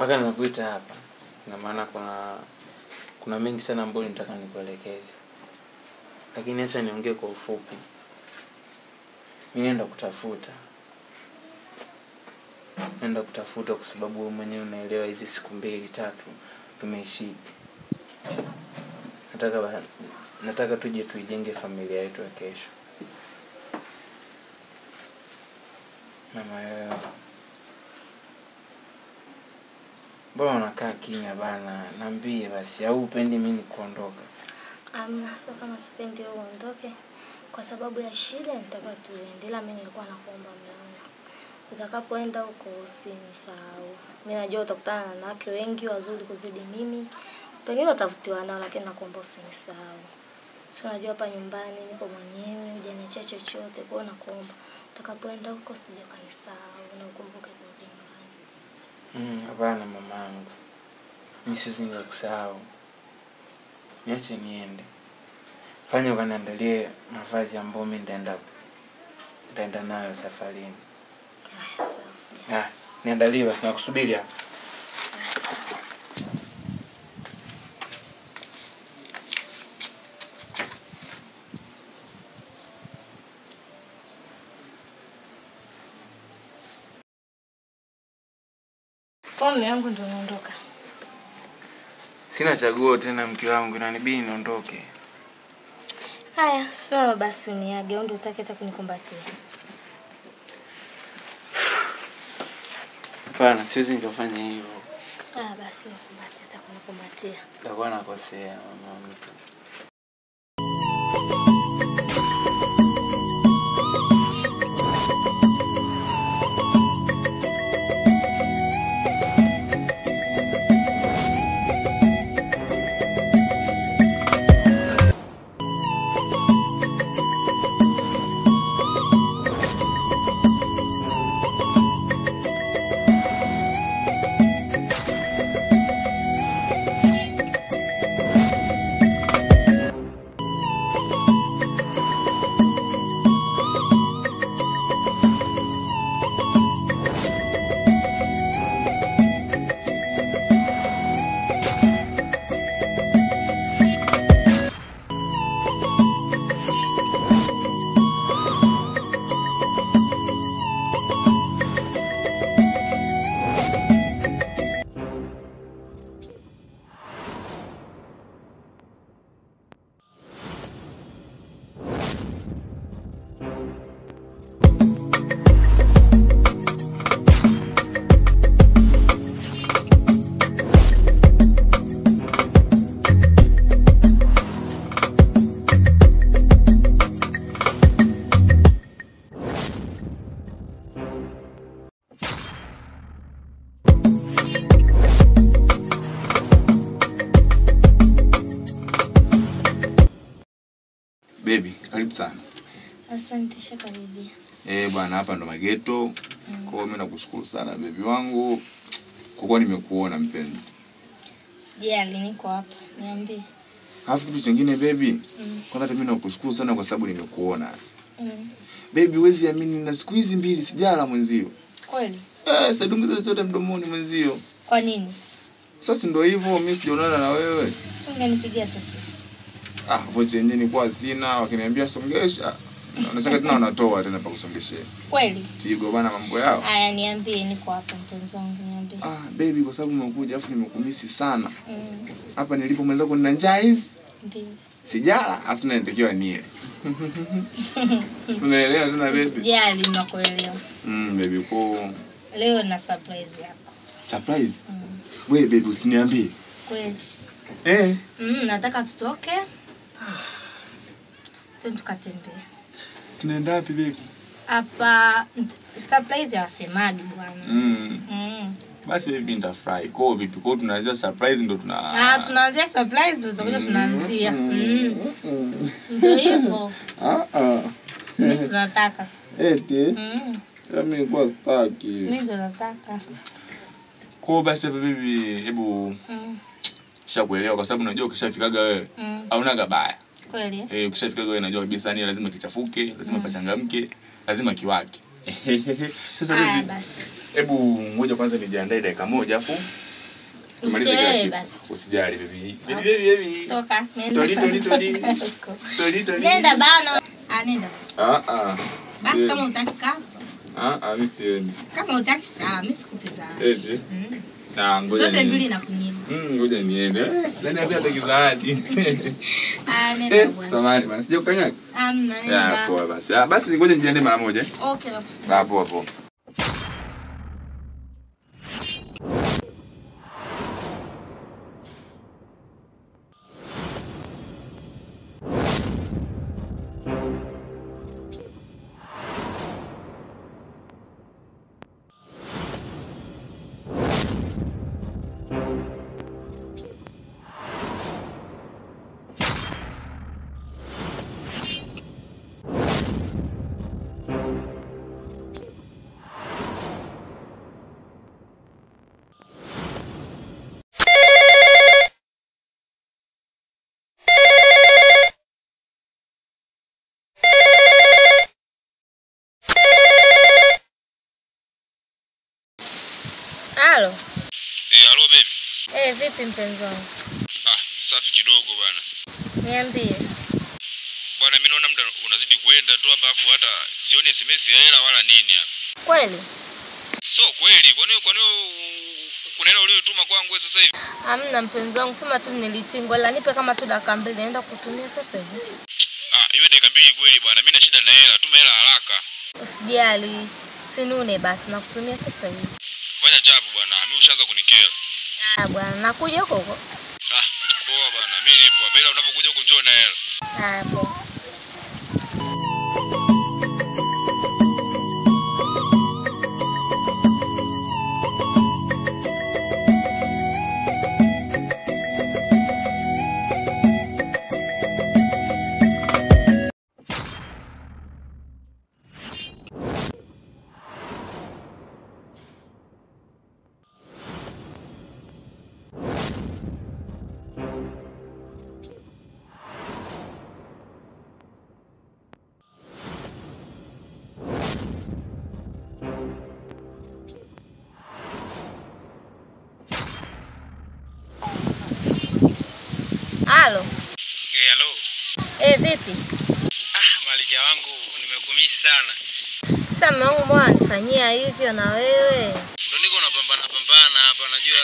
mpaka nimekuita hapa. Na maana kuna mengi sana ambayo nitaka nikuelekeze. Lakini acha niongee kwa ufupi. Mimi naenda kutafuta. Naenda kutafuta kwa sababu wewe mwenyewe unaelewa hizi siku 2-3 tumeishi. Nataka tuje tuijenge familia yetu ya kesho. Mama wewe. Mbona unakaa kimya bana? Niambie basi, au upendi mimi kuondoka? Sio kama sipendi wewe uondoke. Kwa sababu ya shida nitaka tuende. Ila mimi nilikuwa nakuomba mlango. Utakapoenda huko usinisahau. Mimi najua utakutana na wanawake wengi wazuri kuzidi mimi. Pengine utavutiwa nao, lakini nakuomba usinisahau. Si unajua hapa nyumbani niko mwenyewe, hujaniachia chochote, kwa hiyo nakuomba utakapoenda huko usije kanisahau na ukumbuke kurudi nyumbani. Hapana mamangu. Mimi siwezi nikakusahau. Niache niende. Fanya ukaniandalie mavazi ambayo mimi nitaenda nayo safarini. Niandalie basi, nakusubiri hapa. Kwa mume wangu ndio naondoka. Sina chaguo tena mke wangu, inanibidi niondoke. Haya, sawa basi uniage, ndio utake hata kunikumbatia. Hapana, siwezi nikafanya hivyo. Basi nikumbatie, hata kunikumbatia. Nitakuwa nakosea mama mtu. Baby, karibu sana. Asante, shakaribia. Bwana hapa ndo Mageto. Kwa hiyo mimi nakushukuru sana baby wangu. Kwa kuwa nimekuona mpenzi. Sijali, niko hapa. Niambie. Alafu kitu kingine baby. Kwanza hata mimi nakushukuru sana kwa sababu nimekuona. Baby, huwezi amini na siku hizi 2 sijala mwenzio. Kweli? Sitadungiza chochote mdomoni mwenzio. Kwa nini? Sasa ndio hivyo, mimi sijaonana na wewe. Sio unganipigia hata simu. Vocha yenyewe ni kwa sina, wakiniambia songesha. Unataka tena wanatoa tena pa kusongeshea. Kweli? Tigo bana mambo yao. Haya niambie, niko hapa mpenzi wangu, niambie. Baby, kwa sababu umekuja afu nimekumisi sana. Hapa nilipo mwenzako nina njaa hizi. Ndio. Sijala afu naendekewa nile. Unaelewa tena baby? Sijali, nakuelewa. Baby kwa leo na surprise yako. Surprise? Wewe baby usiniambie. Kweli. Nataka tutoke. Twende tukatembea. Tunaenda wapi baby? Hapa surprise ya wasemaji bwana. Basi baby nitafurahi. Kwa vipi? Kwa tunaanzia surprise ndo tunaanzia surprise ndo tunaanzia. Ndio hivyo. Mimi tunataka. Eti? Mimi kwa staki. Mimi ndo nataka. Kwa basi baby hebu shakuelewa kwa sababu unajua ukishafikaga wewe hauna baya. Kweli? Ukishafikaga wewe unajua kabisa ni lazima kichafuke, lazima pachangamke, lazima kiwake. Sasa baby hebu ngoja kwanza nijiandae dakika moja afu Usielewe basi. Usijali baby. Baby. Toka. Nenda. Toli. Nenda bana. Nenda. Basi kama utaki kaa. Mimi siendi. Kama utaki sawa, mimi sikupeza. Eti. Ngoja. Zote mbili nakunyima. Ngoja niende. Nani hapa tekizadi? Nenda bwana. Samahani bwana, sije kukanyaga. Nenda. Ya poa basi. Basi ngoja nijiende mara moja. Okay, nakusikia. Poa. Halo. Halo baby. Vipi mpenzi wangu? Safi kidogo bwana. Niambie. Bwana mimi naona muda unazidi kwenda tu hapa afu hata sioni SMS ya hela wala nini hapa. Kweli? So kweli, kwani kuna hela uliyotuma kwangu sasa hivi? Hamna mpenzi wangu, sema tu nilitingwa, ila nipe kama tu dakika 2 naenda kutumia sasa hivi. Iwe dakika 2 kweli bwana, mimi na shida na hela, tuma hela haraka. Usijali. Sinune basi nakutumia sasa hivi. Fanya chapu bwana, mimi ushaanza kunikera. Bwana, nakuja huko. Poa bwana, mimi nipo hapa, ila unapokuja huko njoo na hela. Poa. Halo. Hello. Vipi? Malikia wangu nimekumisi sana. Sasa mwanangu mbona nifanyia hivyo na wewe? Ndio niko napambana hapa, najua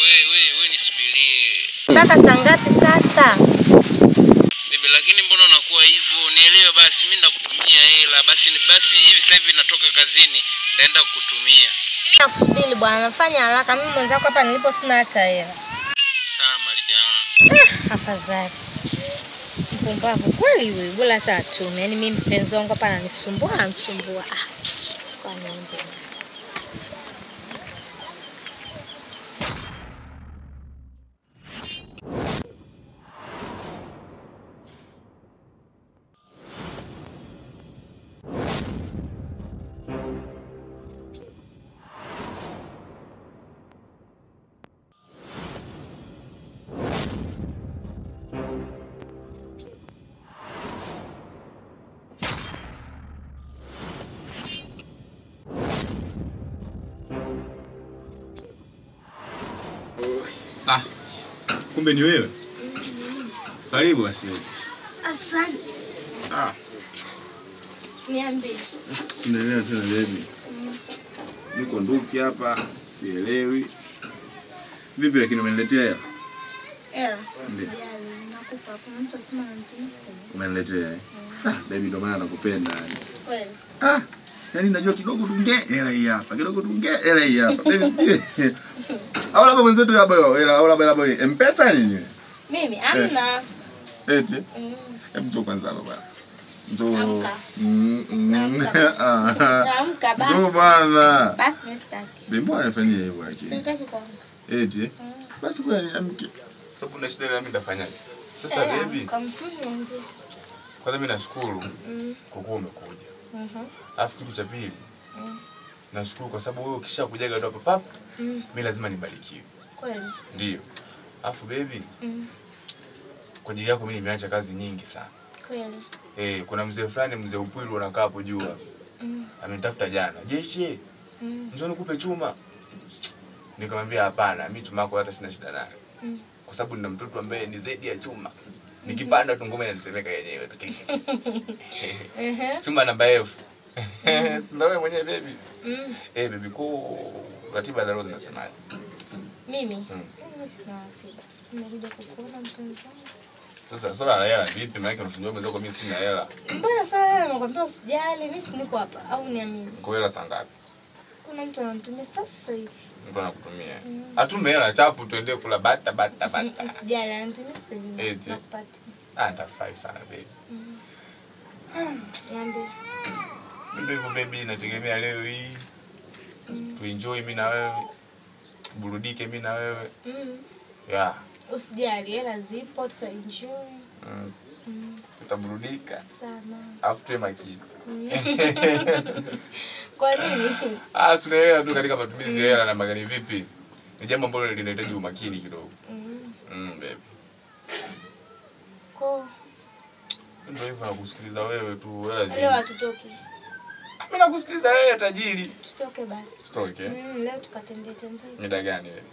wewe nisubirie. Mpaka saa ngapi sasa? Bibi, lakini mbona unakuwa hivyo? Nielewe basi, mimi ndakutumia hela. Basi hivi sasa hivi natoka kazini, ndaenda kukutumia. Nakusubiri bwana, nafanya haraka. Mimi mwenzako hapa nilipo sina hata hela. Sawa Malikia wangu. Afadhali. Mpumbavu kweli wewe, bora hata atume. Yaani mimi mpenzi wangu hapa ananisumbua. Kwa nini? Kumbe ni wewe. Karibu basi. Asante. Niambie. Sinaelewa tena baby. Niko nduki hapa, sielewi. Vipi lakini umeniletea hela? Hela? Ndio. Nakupa kuna mtu alisema ananitumia. Umeniletea baby ndo maana nakupenda yani. Kweli? Yaani najua kidogo tunge hela hii hapa. Kidogo tunge hela hii hapa. Baby sije. Au labda mwenzetu hapa hela au labda M-Pesa nini? Mimi hamna. Eti? Hebu tu kwanza hapa bwana. Ndio. Amka basi. Ndio bwana. Basi nisitaki. Bibi anafanyia hivyo lakini. Sitaki kwanza. Eti? Basi kwa nini amke? Sababu na shida na mimi ndafanyaje? Sasa baby. Kampuni ndio. Kwanza mimi nashukuru kwa kuwa umekuja. Alafu kitu cha pili. Nashukuru kwa sababu wewe ukishakujaga tu hapa pap, mimi lazima nibarikiwe. Kweli? Ndio. Alafu baby. Kwa ajili yako mimi nimeacha kazi nyingi sana. Kweli? Kuna mzee fulani, mzee Upwilu anakaa hapo juu. Amenitafuta jana. Jeshi. Njoo nikupe chuma. Nikamwambia hapana, mimi chuma yako hata sina shida nayo. Kwa sababu nina mtoto ambaye ni zaidi ya chuma. Nikipanda tu ngoma inatetemeka yenyewe tu. Chuma namba F. Ndio wewe mwenyewe baby. Baby kwa ratiba za leo zinasemaje? Mimi sina ratiba. Nimekuja kukuona mpenzi wangu. Sasa swala la hela vipi? Maana unasema umezoko mimi sina hela. Mbona swala nimekwambia usijali, mimi si niko hapa au niamini. Kwa hela saa ngapi? Kuna mtu ananitumia sasa hivi. Mtu anakutumia. Atume hela chapu tuende kula bata. Usijali, ananitumia sasa hivi. Nakupati. Nitafurahi sana baby. Niambie. Ndio hivyo baby, nategemea leo hii. Tuenjoy mimi na wewe. Burudike mimi na wewe. Yeah. Usijali, hela zipo, tutaenjoy. Tutaburudika sana. Alafu tuwe makini. Kwa nini? Tunaelewa tu katika matumizi ya hela na magari vipi. Ni jambo ambalo linahitaji umakini kidogo. Baby. Ndio hivyo nakusikiliza wewe tu, hela zipo. Leo hatutoki. Mimi nakusikiliza wewe tajiri. Tutoke basi. Tutoke. Leo tukatembea tembea. Muda gani wewe?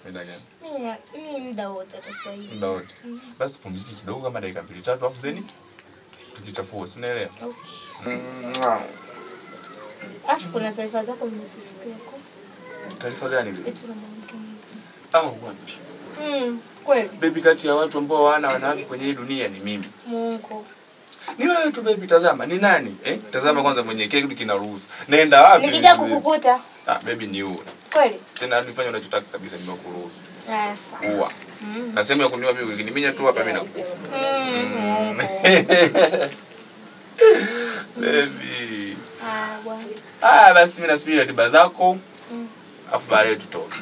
Muda gani? Mimi muda wote hata sasa hivi. Muda wote. Basi tupumzike kidogo kama dakika 2-3 afu zeni tukichafua, unaelewa? Okay. Afu kuna taarifa zako nimezisikia huko. Taarifa gani hizo? Eti na mwanamke. Wapi? Kweli. Baby, kati ya watu ambao wana wanawake kwenye hii dunia ni mimi. Mungu. Ni wewe tu baby, tazama ni nani? Tazama kwanza mwenye kile kitu kinaruhusu. Naenda wapi? Nikija kukukuta. Baby ni wewe. Kweli? Tena nifanye unachotaka kabisa, nimekuruhusu. Sawa. Uwa. Na sema ya kuniwa mimi ukiniminya tu hapa mimi nakufa. Baby. Bwana. Basi mimi nasubiri ratiba zako. Afu baadaye tutoke.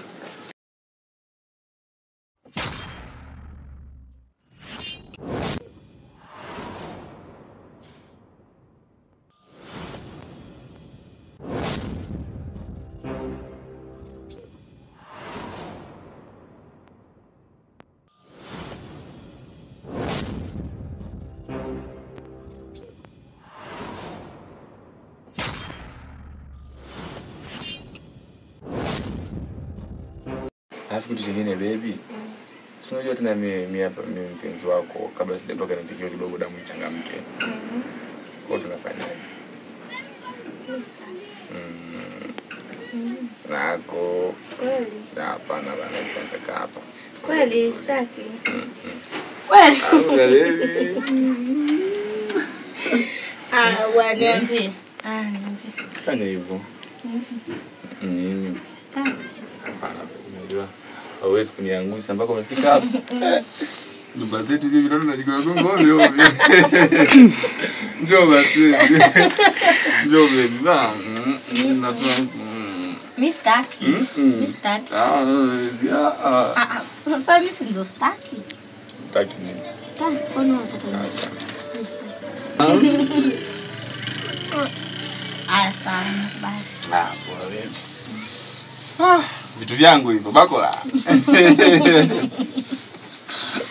Alafu kitu kingine baby. Unajua tena mimi hapa mimi mpenzi wako kabla sijatoka nitakiwa kidogo damu ichangamke. Kwa hiyo tunafanyaje? Nako. Kweli. Hapana bana, nataka hapa. Kweli sitaki. Kweli. Baby. Waniambie. Fanya hivyo. Hapana, unajua hauwezi kuniangusha mpaka umefika hapa. Nyumba zetu hivi ndio tunajigonga ovyo ovyo. Njoo basi. Njoo baby. Nataka Mistaki. Mistaki. Sasa mimi ndio staki. Staki nini? Staki kwa nini unataka? Sana basi. Poa wewe. Vitu vyangu hivyo bakola.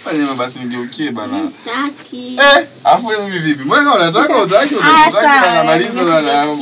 Fanya basi nigeukie bana. Staki. Afu hivi vipi? Mbona unataka utaki unataka na malizo bana.